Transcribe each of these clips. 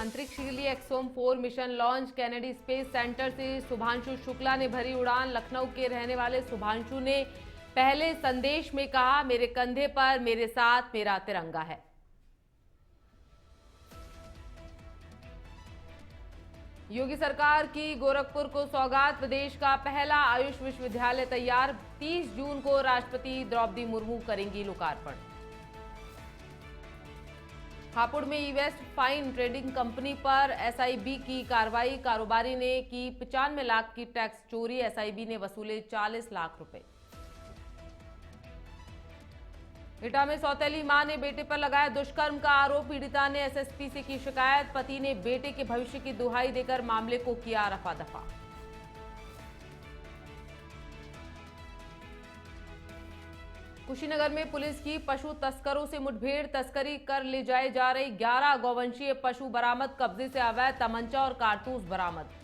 अंतरिक्ष के लिए exome 4 mission launch. Kennedy space centre से शुभांशु शुक्ला ने भरी उड़ान। लखनऊ के रहने वाले शुभांशु ने पहले संदेश में कहा, मेरे कंधे पर मेरे साथ मेरा तिरंगा है। योगी सरकार की गोरखपुर को सौगात। प्रदेश का पहला आयुष विश्वविद्यालय तैयार। 30 जून को राष्ट्रपति द्रौपदी मुर्मू करेंगी लोकार्पण। हापुड़ में ईवेस्ट फाइन ट्रेडिंग कंपनी पर एसआईबी की कार्रवाई। कारोबारी ने की 95 लाख की टैक्स चोरी। एसआईबी ने वसूले 40 लाख रुपए। एटा में सौतेली मां ने बेटे पर लगाया दुष्कर्म का आरोप। पीड़िता ने एसएसपी से की शिकायत। पति ने बेटे के भविष्य की दुहाई देकर मामले को किया रफा दफा। कुशीनगर में पुलिस की पशु तस्करों से मुठभेड़। तस्करी कर ले जाए जा रही 11 गौवंशीय पशु बरामद। कब्जे से अवैध तमंचा और कारतूस बरामद।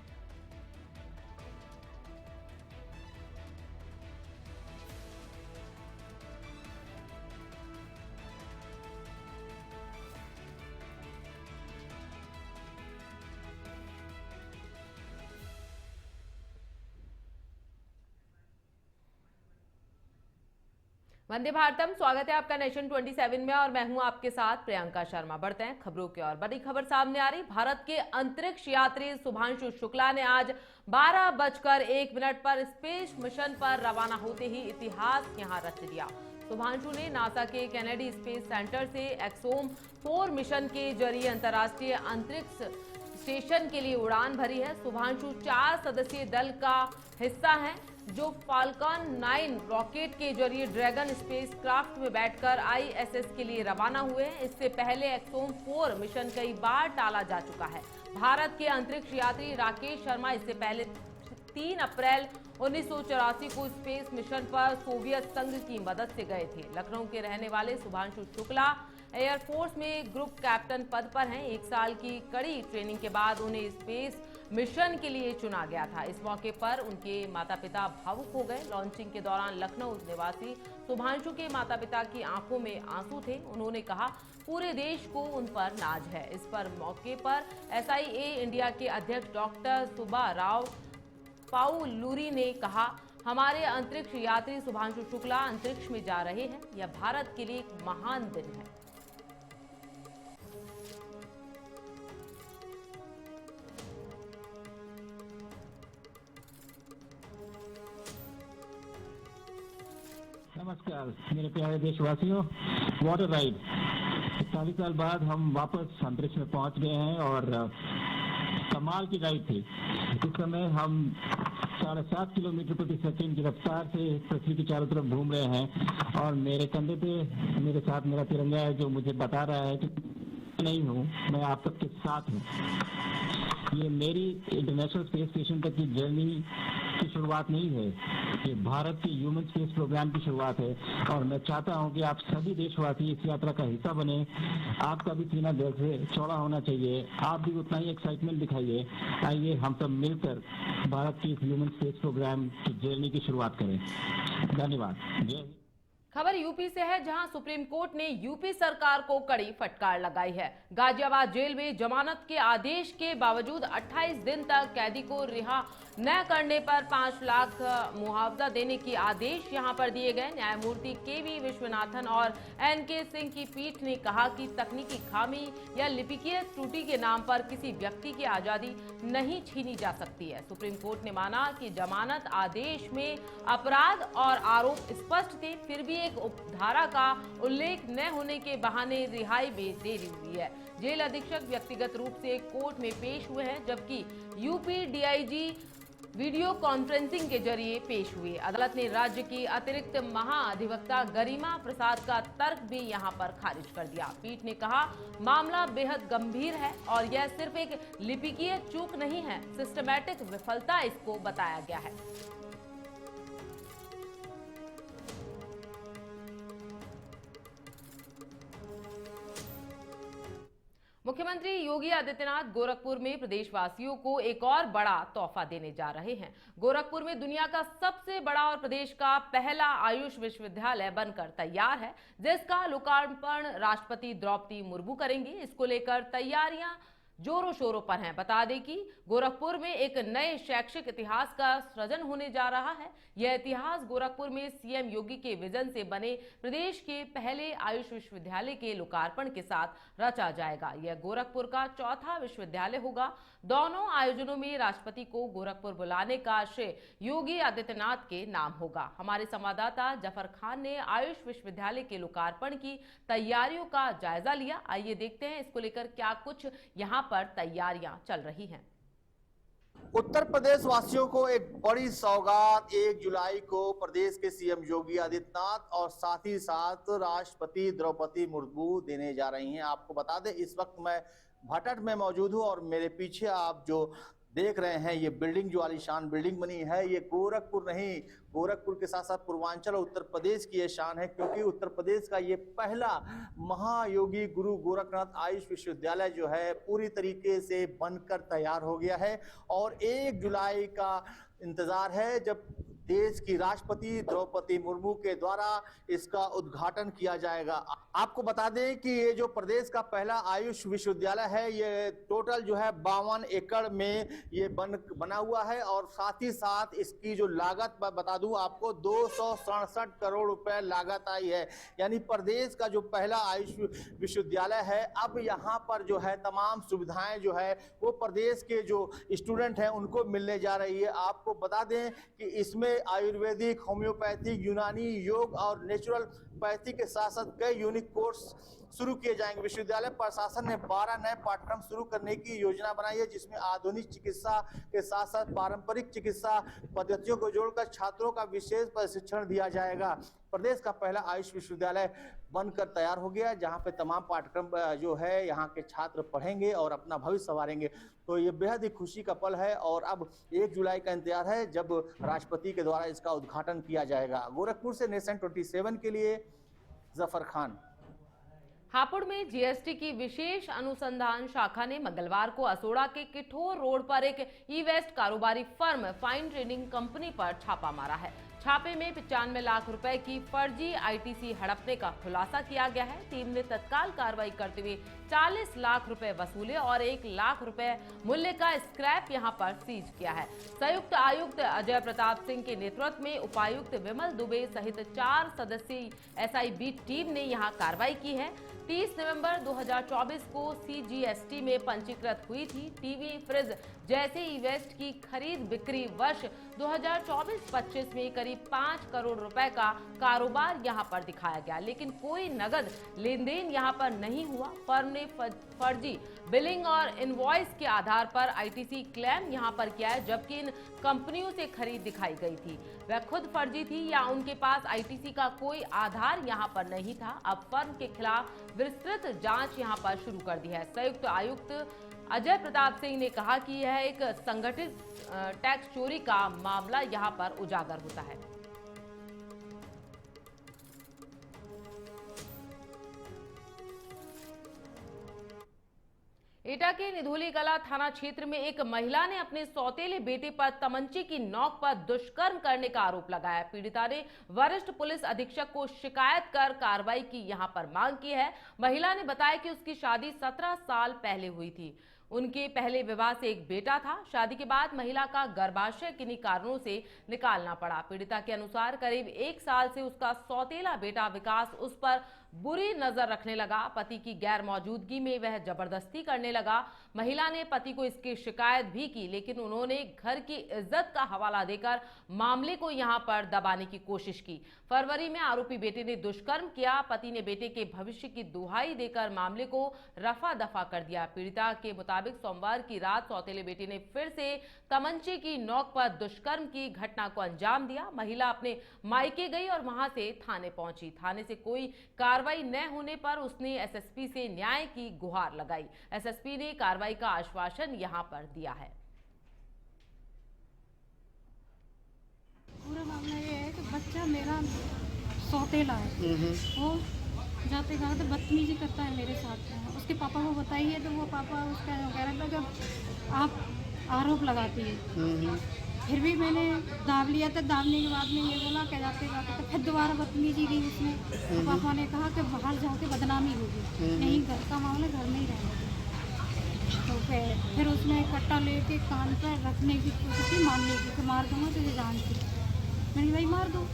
वंदे भारतम, स्वागत है आपका नेशन 27 में और मैं हूं आपके साथ प्रियंका शर्मा। बढ़ते हैं खबरों की ओर। बड़ी खबर सामने आ रही। भारत के अंतरिक्ष यात्री शुभांशु शुक्ला ने आज 12:01 पर स्पेस मिशन पर रवाना होते ही इतिहास यहां रच दिया। शुभांशु ने नासा के कैनेडी स्पेस सेंटर से एक्सोम 4 मिशन के जरिए अंतर्राष्ट्रीय अंतरिक्ष स्टेशन के लिए उड़ान भरी है। शुभांशु 4 सदस्यीय दल का हिस्सा है जो फाल्कन 9 रॉकेट के जरिए ड्रैगन स्पेस क्राफ्ट में बैठकर आईएसएस के लिए रवाना हुए हैं। इससे पहले एक्सोम 4 मिशन कई बार टाला जा चुका है। भारत के अंतरिक्ष यात्री राकेश शर्मा इससे पहले 3 अप्रैल 1984 को स्पेस मिशन पर सोवियत संघ की मदद से गए थे। लखनऊ के रहने वाले शुभांशु शुक्ला एयरफोर्स में ग्रुप कैप्टन पद पर हैं। 1 साल की कड़ी ट्रेनिंग के बाद उन्हें स्पेस मिशन के लिए चुना गया था। इस मौके पर उनके माता पिता भावुक हो गए। लॉन्चिंग के दौरान लखनऊ निवासी शुभांशु के माता पिता की आंखों में आंसू थे। उन्होंने कहा, पूरे देश को उन पर नाज है। इस पर मौके पर एसआईए इंडिया के अध्यक्ष डॉक्टर सुब्बा राव पाउलूरी ने कहा, हमारे अंतरिक्ष यात्री शुभांशु शुक्ला अंतरिक्ष में जा रहे हैं। यह भारत के लिए एक महान दिन है। नमस्कार मेरे प्यारे देशवासियों। वाटर राइड 40 साल बाद हम वापस अंतरिक्ष में पहुंच गए हैं और कमाल की राइड थी। इस समय हम 7.5 किलोमीटर प्रति सेकंड की रफ्तार से पृथ्वी के चारों तरफ घूम रहे हैं और मेरे कंधे पे मेरे साथ मेरा तिरंगा है जो मुझे बता रहा है कि नहीं हूँ, मैं आप सबके साथ हूँ। ये मेरी इंटरनेशनल स्पेस स्टेशन तक की जर्नी की शुरुआत नहीं है, ये भारत के ह्यूमन स्पेस प्रोग्राम की शुरुआत है और मैं चाहता हूं कि आप सभी देशवासी इस यात्रा का हिस्सा बने। आपका भी सीना दिल से चौड़ा होना चाहिए, आप भी उतना ही एक्साइटमेंट दिखाइए। आइए हम सब मिलकर भारत के इस ह्यूमन स्पेस प्रोग्राम की जर्नी की शुरुआत करें। धन्यवाद। जय हिंद। खबर यूपी से है, जहां सुप्रीम कोर्ट ने यूपी सरकार को कड़ी फटकार लगाई है। गाजियाबाद जेल में जमानत के आदेश के बावजूद 28 दिन तक कैदी को रिहा न करने पर 5 लाख मुआवजा देने के आदेश यहां पर दिए गए। न्यायमूर्ति केवी विश्वनाथन और एनके सिंह की पीठ ने कहा कि तकनीकी खामी या लिपिकीय त्रुटि के नाम पर किसी व्यक्ति की आजादी नहीं छीनी जा सकती है। सुप्रीम कोर्ट ने माना कि जमानत आदेश में अपराध और आरोप स्पष्ट थे, फिर भी एक उपधारा का उल्लेख न होने के बहाने रिहाई में देरी हुई है। जेल अधीक्षक व्यक्तिगत रूप से कोर्ट में पेश हुए हैं, जबकि यूपी डीआईजी वीडियो कॉन्फ्रेंसिंग के जरिए पेश हुए। अदालत ने राज्य की अतिरिक्त महाअधिवक्ता गरिमा प्रसाद का तर्क भी यहां पर खारिज कर दिया। पीठ ने कहा, मामला बेहद गंभीर है और यह सिर्फ एक लिपिकीय चूक नहीं है, सिस्टमैटिक विफलता इसको बताया गया है। मुख्यमंत्री योगी आदित्यनाथ गोरखपुर में प्रदेशवासियों को एक और बड़ा तोहफा देने जा रहे हैं। गोरखपुर में दुनिया का सबसे बड़ा और प्रदेश का पहला आयुष विश्वविद्यालय बनकर तैयार है, जिसका लोकार्पण राष्ट्रपति द्रौपदी मुर्मू करेंगी। इसको लेकर तैयारियां जोरों शोरों पर हैं। बता दें कि गोरखपुर में एक नए शैक्षिक इतिहास का सृजन होने जा रहा है। यह इतिहास गोरखपुर में सीएम योगी के विजन से बने प्रदेश के पहले आयुष विश्वविद्यालय के लोकार्पण के साथ रचा जाएगा। यह गोरखपुर का चौथा विश्वविद्यालय होगा। दोनों आयोजनों में राष्ट्रपति को गोरखपुर बुलाने का श्रेय योगी आदित्यनाथ के नाम होगा। हमारे संवाददाता जफर खान ने आयुष विश्वविद्यालय के लोकार्पण की तैयारियों का जायजा लिया। आइए देखते हैं इसको लेकर क्या कुछ यहाँ पर तैयारियां चल रही हैं। उत्तर प्रदेश वासियों को एक बड़ी सौगात 1 जुलाई को प्रदेश के सीएम योगी आदित्यनाथ और साथ ही साथ राष्ट्रपति द्रौपदी मुर्मू देने जा रही हैं। आपको बता दें, इस वक्त मैं भटट में मौजूद हूं और मेरे पीछे आप जो देख रहे हैं ये बिल्डिंग, जो आलीशान बिल्डिंग बनी है, ये गोरखपुर नहीं, गोरखपुर के साथ साथ पूर्वांचल और उत्तर प्रदेश की ये शान है, क्योंकि उत्तर प्रदेश का ये पहला महायोगी गुरु गोरखनाथ आयुष विश्वविद्यालय जो है पूरी तरीके से बनकर तैयार हो गया है और 1 जुलाई का इंतजार है जब देश की राष्ट्रपति द्रौपदी मुर्मू के द्वारा इसका उद्घाटन किया जाएगा। आपको बता दें कि ये जो प्रदेश का पहला आयुष विश्वविद्यालय है, ये टोटल जो है 52 एकड़ में ये बना हुआ है और साथ ही साथ इसकी जो लागत बता दूं आपको 267 करोड़ रुपए लागत आई है। यानी प्रदेश का जो पहला आयुष विश्वविद्यालय है, अब यहाँ पर जो है तमाम सुविधाएं जो है वो प्रदेश के जो स्टूडेंट हैं उनको मिलने जा रही है। आपको बता दें कि इसमें आयुर्वेदिक, होम्योपैथिक, यूनानी, योग और नेचुरलपैथी के साथ साथ कई यूनिक कोर्स शुरू किए जाएंगे। विश्वविद्यालय प्रशासन ने 12 नए पाठ्यक्रम शुरू करने की योजना बनाई है, जिसमें आधुनिक चिकित्सा के साथ साथ पारंपरिक चिकित्सा पद्धतियों को जोड़कर छात्रों का विशेष प्रशिक्षण दिया जाएगा। प्रदेश का पहला आयुष विश्वविद्यालय बनकर तैयार हो गया, जहां पे तमाम पाठ्यक्रम जो है यहाँ के छात्र पढ़ेंगे और अपना भविष्य संवारेंगे। तो ये बेहद ही खुशी का पल है और अब 1 जुलाई का इंतजार है जब राष्ट्रपति के द्वारा इसका उद्घाटन किया जाएगा। गोरखपुर से नेशन 27 के लिए जफर खान। हापुड़ में जीएसटी की विशेष अनुसंधान शाखा ने मंगलवार को असोड़ा के किठोर रोड पर एक ई वेस्ट कारोबारी फर्म फाइन ट्रेडिंग कंपनी पर छापा मारा है। छापे में 95 लाख रुपए की फर्जी आईटीसी हड़पने का खुलासा किया गया है। टीम ने तत्काल कार्रवाई करते हुए 40 लाख रुपए वसूले और 1 लाख रुपए मूल्य का स्क्रैप यहां पर सीज किया है। संयुक्त आयुक्त अजय प्रताप सिंह के नेतृत्व में उपायुक्त विमल दुबे सहित 4 सदस्यीय एसआईबी टीम ने यहां कार्रवाई की है। 30 नवंबर 2024 को सीजीएसटी में पंजीकृत हुई थी। टीवी, फ्रिज जैसे ई वेस्ट की खरीद बिक्री वर्ष 2024-25 में करीब 5 करोड़ रुपए का कारोबार यहां पर दिखाया गया, लेकिन कोई नगद लेन देन यहां पर नहीं हुआ। फर्म ने फर्जी बिलिंग और इनवॉइस के आधार पर आईटीसी क्लेम यहां पर किया है, जबकि इन कंपनियों से खरीद दिखाई गई थी वह खुद फर्जी थी या उनके पास आईटीसी का कोई आधार यहां पर नहीं था। अब फर्म के खिलाफ विस्तृत जांच यहां पर शुरू कर दी है। संयुक्त आयुक्त अजय प्रताप सिंह ने कहा कि यह एक संगठित टैक्स चोरी का मामला यहां पर उजागर होता है। एटा के निधोली कला थाना क्षेत्र में एक महिला ने अपने सौतेले बेटे पर तमंचे की नोक पर दुष्कर्म करने का आरोप लगाया। पीड़िता ने वरिष्ठ पुलिस अधीक्षक को शिकायत कर कार्रवाई की यहां पर मांग की है। महिला ने बताया कि उसकी शादी 17 साल पहले हुई थी। उनके पहले विवाह से एक बेटा था। शादी के बाद महिला का गर्भाशय किन्हीं कारणों से निकालना पड़ा। पीड़िता के अनुसार करीब 1 साल से उसका सौतेला बेटा विकास उस पर बुरी नजर रखने लगा। पति की गैर मौजूदगी में वह जबरदस्ती करने लगा। महिला ने पति को इसकी शिकायत भी की, लेकिन उन्होंने घर की इज्जत का हवाला देकर मामले को यहां पर दबाने की कोशिश की। फरवरी में आरोपी बेटे ने दुष्कर्म किया। पति ने बेटे के भविष्य की दुहाई देकर मामले को रफा दफा कर दिया। पीड़िता के मुताबिक सोमवार की रात सौतेले बेटे ने फिर से तमंचे की नोक पर दुष्कर्म की घटना को अंजाम दिया। महिला अपने मायके गई और वहां से थाने पहुंची। थाने से कोई कार्रवाई न होने पर उसने एसएसपी से न्याय की गुहार लगाई। एसएसपी ने कार्रवाई का आश्वासन यहां पर दिया है। पूरा मामला ये है कि बच्चा मेरा सौतेला है, वो जाते जाते बदतमीजी करता है मेरे साथ। उसके पापा को बताइए तो वो पापा उसका कह रहा था कि आप आरोप लगाती है। फिर भी मैंने दाब लिया था। दाबने के बाद में ये बोला कि जाते जाते तो फिर दोबारा बदतमीजी की उसने। तो पापा ने कहा कि बाहर जाके बदनामी होगी, नहीं घर का मामला घर में ही रहेगा। तो पे फिर उसने कट्टा लेके कान पर रखने की कोशिश की, मारने की, कि मार दूंगा तुझे जान से। मैंने कहा भाई मार दो।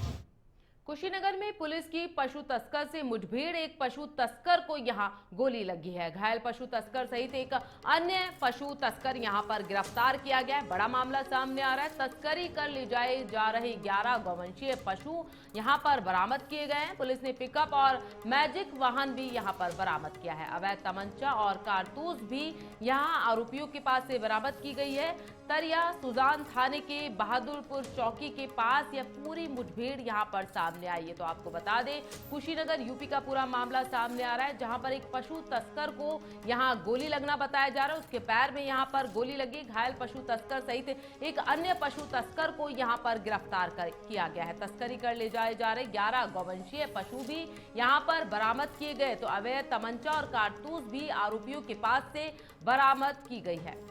कुशीनगर में पुलिस की पशु तस्कर से मुठभेड़, एक पशु तस्कर को यहां गोली लगी है। घायल पशु तस्कर सहित एक अन्य पशु तस्कर यहां पर गिरफ्तार किया गया है। बड़ा मामला सामने आ रहा है। तस्करी कर ले जाए जा रहे 11 गौवंशीय पशु यहां पर बरामद किए गए हैं। पुलिस ने पिकअप और मैजिक वाहन भी यहां पर बरामद किया है। अवैध तमंचा और कारतूस भी यहां आरोपियों के पास से बरामद की गई है। तरिया सुजान थाने के बहादुरपुर चौकी के पास यह पूरी मुठभेड़ यहां पर सामने आई है। तो आपको बता दें, कुशीनगर यूपी का पूरा मामला सामने आ रहा है, जहां पर एक पशु तस्कर को यहां गोली लगना बताया जा रहा है। उसके पैर में यहां पर गोली लगी। घायल पशु तस्कर सहित एक अन्य पशु तस्कर को यहां पर गिरफ्तार किया गया है। तस्करी कर ले जाए जा रहे 11 गौवंशीय पशु भी यहां पर बरामद किए गए। तो अवैध तमंचा और कारतूस भी आरोपियों के पास से बरामद की गई है।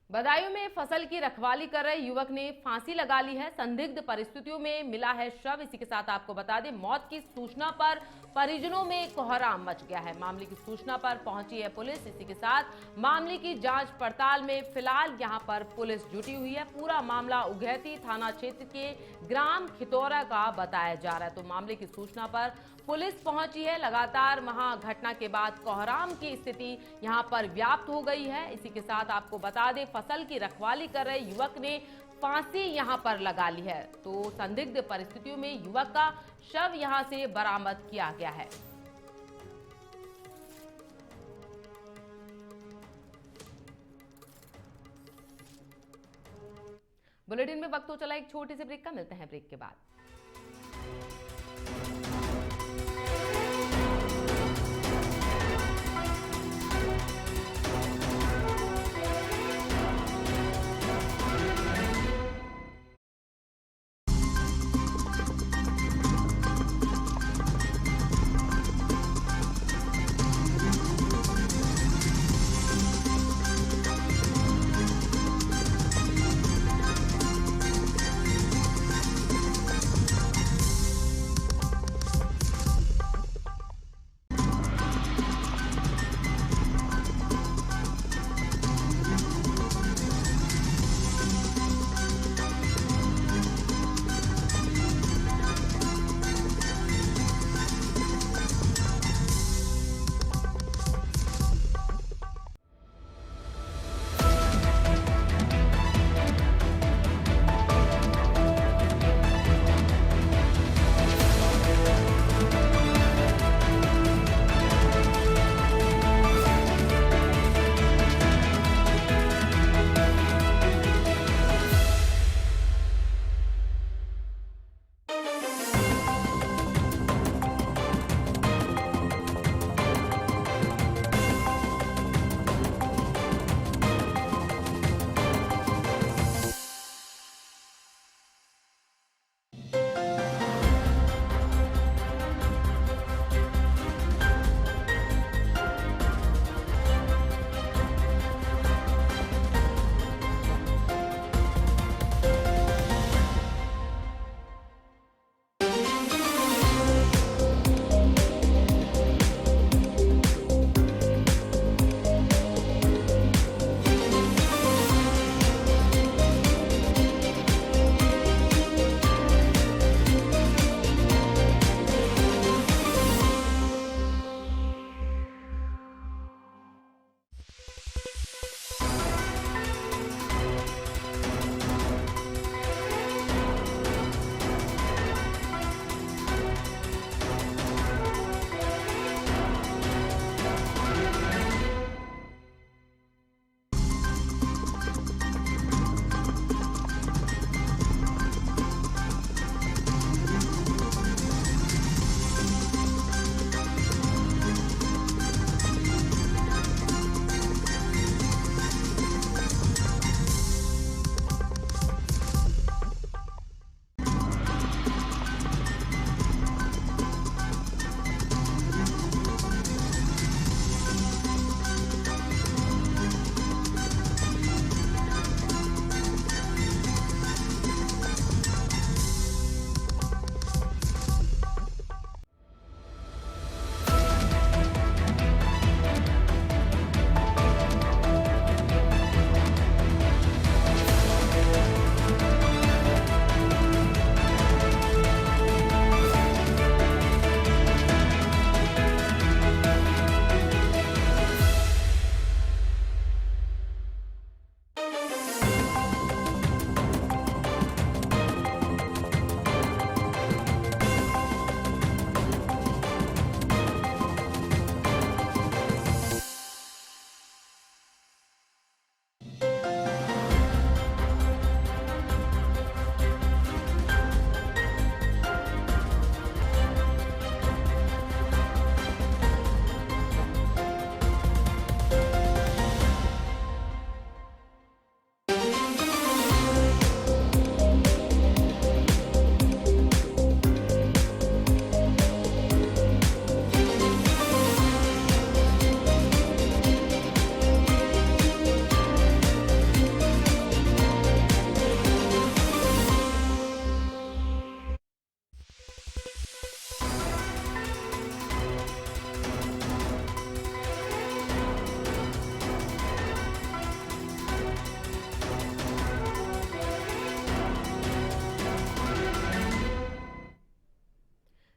बदायूं में फसल की रखवाली कर रहे युवक ने फांसी लगा ली है। संदिग्ध परिस्थितियों में मिला है शव। इसी के साथ आपको बता दें, मौत की सूचना पर परिजनों में कोहराम मच गया है। मामले की सूचना पर पहुंची है पुलिस। इसी के साथ मामले की जांच पड़ताल में फिलहाल यहां पर पुलिस जुटी हुई है। पूरा मामला उघैती थाना क्षेत्र के ग्राम खितौरा का बताया जा रहा है। तो मामले की सूचना पर पुलिस पहुंची है। लगातार वहां घटना के बाद कोहराम की स्थिति यहां पर व्याप्त हो गई है। इसी के साथ आपको बता दें, फसल की रखवाली कर रहे युवक ने फांसी यहां पर लगा ली है। तो संदिग्ध परिस्थितियों में युवक का शव यहां से बरामद किया गया है। बुलेटिन में वक्त हो चला एक छोटे से ब्रेक का। मिलते हैं ब्रेक के बाद।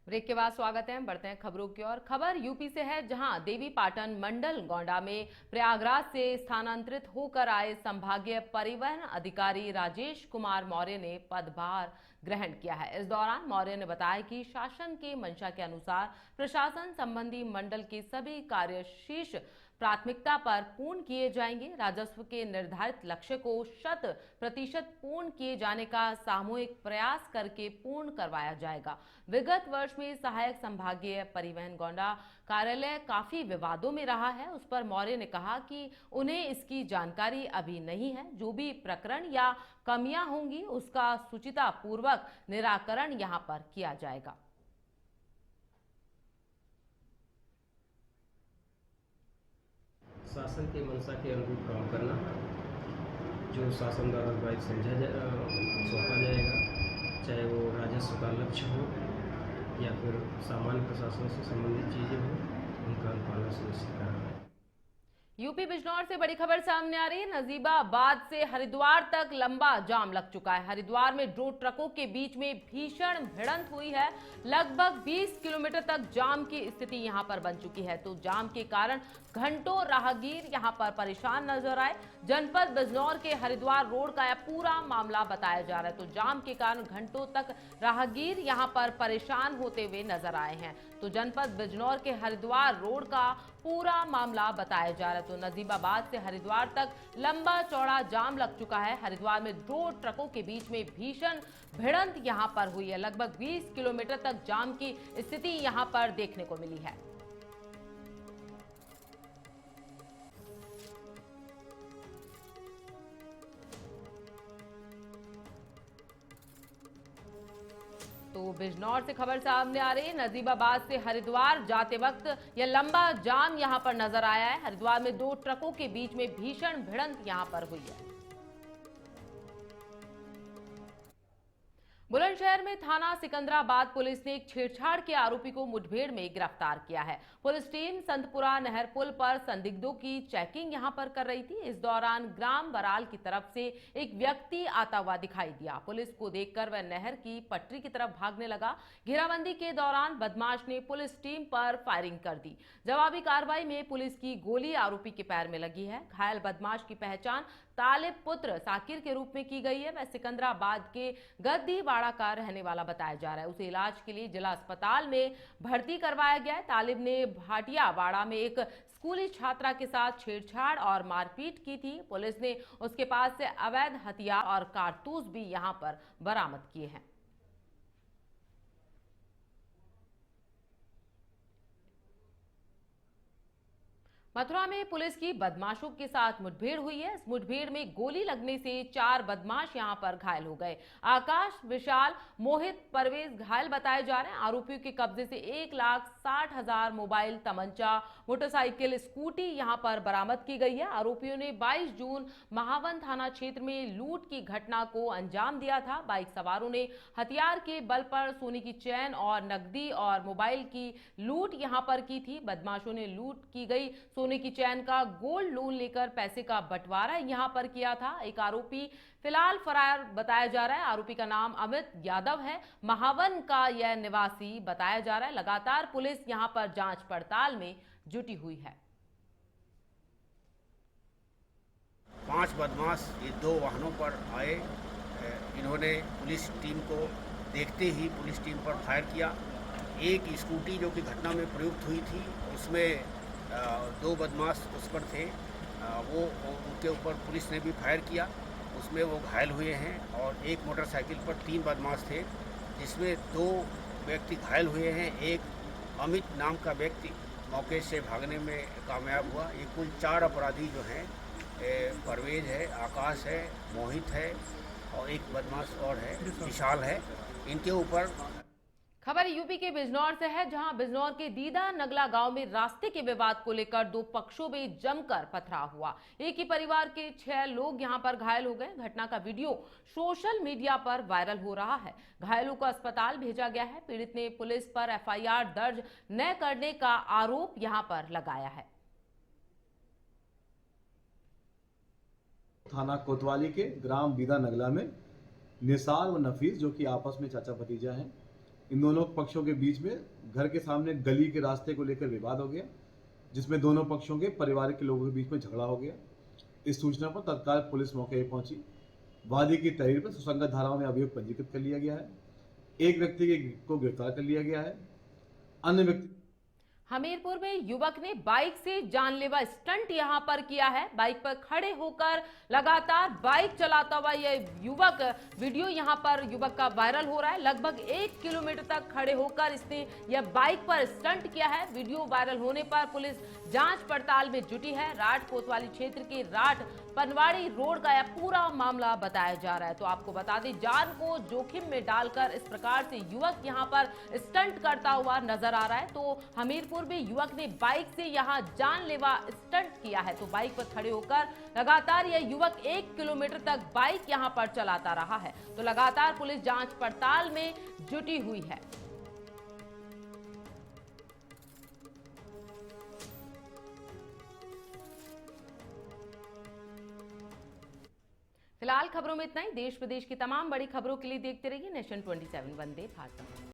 ब्रेक के बाद स्वागत है। बढ़ते हैं खबरों की ओर। खबर यूपी से है, जहां देवी पाटन मंडल गोंडा में प्रयागराज से स्थानांतरित होकर आए संभागीय परिवहन अधिकारी राजेश कुमार मौर्य ने पदभार ग्रहण किया है। इस दौरान मौर्य ने बताया कि शासन के मंशा के अनुसार प्रशासन संबंधी मंडल के सभी कार्य शीर्ष प्राथमिकता पर पूर्ण किए जाएंगे। राजस्व के निर्धारित लक्ष्य को 100% पूर्ण किए जाने का सामूहिक प्रयास करके पूर्ण करवाया जाएगा। विगत वर्ष में सहायक संभागीय परिवहन गोंडा कार्यालय काफी विवादों में रहा है। उस पर मौर्य ने कहा कि उन्हें इसकी जानकारी अभी नहीं है। जो भी प्रकरण या कमियां होंगी उसका सुचिता पूर्वक निराकरण यहां पर किया जाएगा। शासन के मंशा के अनुरूप काम करना, जो शासन द्वारा दायित्व सौंपा जाएगा, चाहे वो राजस्व का लक्ष्य हो या फिर सामान्य प्रशासन से संबंधित चीज़ें हो, उनका अनुपालन सुनिश्चित करना है। यूपी बिजनौर से बड़ी खबर सामने आ रही है। नजीबाबाद से हरिद्वार तक लंबा जाम लग चुका है। हरिद्वार में 2 ट्रकों के बीच में भीषण भिड़ंत हुई है। लगभग 20 किलोमीटर तक जाम की स्थिति यहां पर बन चुकी है। तो जाम के कारण घंटों राहगीर यहां पर परेशान नजर आए। जनपद बिजनौर के हरिद्वार रोड का यह पूरा मामला बताया जा रहा है। तो जाम के कारण घंटों तक राहगीर यहां पर परेशान होते हुए नजर आए हैं। तो जनपद बिजनौर के हरिद्वार रोड का पूरा मामला बताया जा रहा है। तो नजीबाबाद से हरिद्वार तक लंबा चौड़ा जाम लग चुका है। हरिद्वार में 2 ट्रकों के बीच में भीषण भिड़ंत यहां पर हुई है। लगभग 20 किलोमीटर तक जाम की स्थिति यहां पर देखने को मिली है। तो बिजनौर से खबर सामने आ रही है। नजीबाबाद से हरिद्वार जाते वक्त यह लंबा जाम यहां पर नजर आया है। हरिद्वार में 2 ट्रकों के बीच में भीषण भिड़ंत यहां पर हुई है। बुलंदशहर में थाना सिकंदराबाद पुलिस ने एक छेड़छाड़ के आरोपी को मुठभेड़ में गिरफ्तार किया है। पुलिस टीम संतपुरा नहर पुल पर संदिग्धों की चेकिंग यहां पर कर रही थी। इस दौरान ग्राम बराल की तरफ से एक व्यक्ति आता हुआ दिखाई दिया। पुलिस को देखकर वह नहर की पटरी की तरफ भागने लगा। घेराबंदी के दौरान बदमाश ने पुलिस टीम पर फायरिंग कर दी। जवाबी कार्रवाई में पुलिस की गोली आरोपी के पैर में लगी है। घायल बदमाश की पहचान तालिब पुत्र साकिर के रूप में की गई है। वह सिकंदराबाद के गद्दीवाड़ा का रहने वाला बताया जा रहा है। उसे इलाज के लिए जिला अस्पताल में भर्ती करवाया गया है। तालिब ने भाटियावाड़ा में एक स्कूली छात्रा के साथ छेड़छाड़ और मारपीट की थी। पुलिस ने उसके पास से अवैध हथियार और कारतूस भी यहां पर बरामद किए हैं। मथुरा में पुलिस की बदमाशों के साथ मुठभेड़ हुई है। इस मुठभेड़ में गोली लगने से 4 बदमाश यहां पर घायल हो गए। आकाश, विशाल, मोहित, परवेज घायल बताए जा रहे हैं। आरोपियों के कब्जे से 1,60,000 मोबाइल, तमंचा, मोटरसाइकिल, स्कूटी यहां पर बरामद की गई है। आरोपियों ने 22 जून महावन थाना क्षेत्र में लूट की घटना को अंजाम दिया था। बाइक सवारों ने हथियार के बल पर सोने की चैन और नकदी और मोबाइल की लूट यहां पर की थी। बदमाशों ने लूट की गई सोने की चैन का गोल्ड लोन लेकर पैसे का बंटवारा यहां पर किया था। एक आरोपी फिलहाल फरार बताया जा रहा है। आरोपी का नाम अमित यादव है। महावन का यह निवासी बताया जा रहा है। लगातार पुलिस यहां पर जांच पड़ताल में जुटी हुई है। 5 बदमाश ये 2 वाहनों पर आए। इन्होंने पुलिस टीम को देखते ही पुलिस टीम पर फायर किया। एक स्कूटी जो कि घटना में प्रयुक्त हुई थी, उसमें 2 बदमाश उस पर थे। वो उनके ऊपर पुलिस ने भी फायर किया, उसमें वो घायल हुए हैं। और एक मोटरसाइकिल पर 3 बदमाश थे, जिसमें 2 व्यक्ति घायल हुए हैं। एक अमित नाम का व्यक्ति मौके से भागने में कामयाब हुआ। ये कुल 4 अपराधी जो हैं, परवेज है, आकाश है, मोहित है और एक बदमाश और है, विशाल है। इनके ऊपर खबर यूपी के बिजनौर से है, जहां बिजनौर के दीदा नगला गांव में रास्ते के विवाद को लेकर 2 पक्षों में जमकर पथराव हुआ। एक ही परिवार के 6 लोग यहां पर घायल हो गए। घटना का वीडियो सोशल मीडिया पर वायरल हो रहा है। घायलों को अस्पताल भेजा गया है। पीड़ित ने पुलिस पर FIR दर्ज न करने का आरोप यहां पर लगाया है। थाना कोतवाली के ग्राम दीदा नगला में निसार व नफीस, जो कि आपस में चाचा भतीजा हैं, इन दोनों पक्षों के बीच में घर के सामने गली के रास्ते को लेकर विवाद हो गया, जिसमें दोनों पक्षों के परिवार के लोगों के बीच में झगड़ा हो गया। इस सूचना पर तत्काल पुलिस मौके पर पहुंची। वादी की तहरीर पर सुसंगत धाराओं में अभियोग पंजीकृत कर लिया गया है। एक व्यक्ति को गिरफ्तार कर लिया गया है। अन्य व्यक्ति हमीरपुर में युवक ने बाइक से जानलेवा स्टंट यहां पर किया है। बाइक पर खड़े होकर लगातार बाइक चलाता हुआ यह युवक, वीडियो यहां पर युवक का वायरल हो रहा है। लगभग 1 किलोमीटर तक खड़े होकर इसने यह बाइक पर स्टंट किया है। वीडियो वायरल होने पर पुलिस जांच पड़ताल में जुटी है। राट कोतवाली क्षेत्र के राट पनवाड़ी रोड का यह पूरा मामला बताया जा रहा है। तो आपको बता दें, जान को जोखिम में डालकर इस प्रकार से युवक यहां पर स्टंट करता हुआ नजर आ रहा है। तो हमीरपुर में युवक ने बाइक से यहां जानलेवा स्टंट किया है। तो बाइक पर खड़े होकर लगातार यह युवक 1 किलोमीटर तक बाइक यहां पर चलाता रहा है। तो लगातार पुलिस जांच पड़ताल में जुटी हुई है। फिलहाल खबरों में इतना ही। देश प्रदेश की तमाम बड़ी खबरों के लिए देखते रहिए नेशन 27 वंदे भारतम।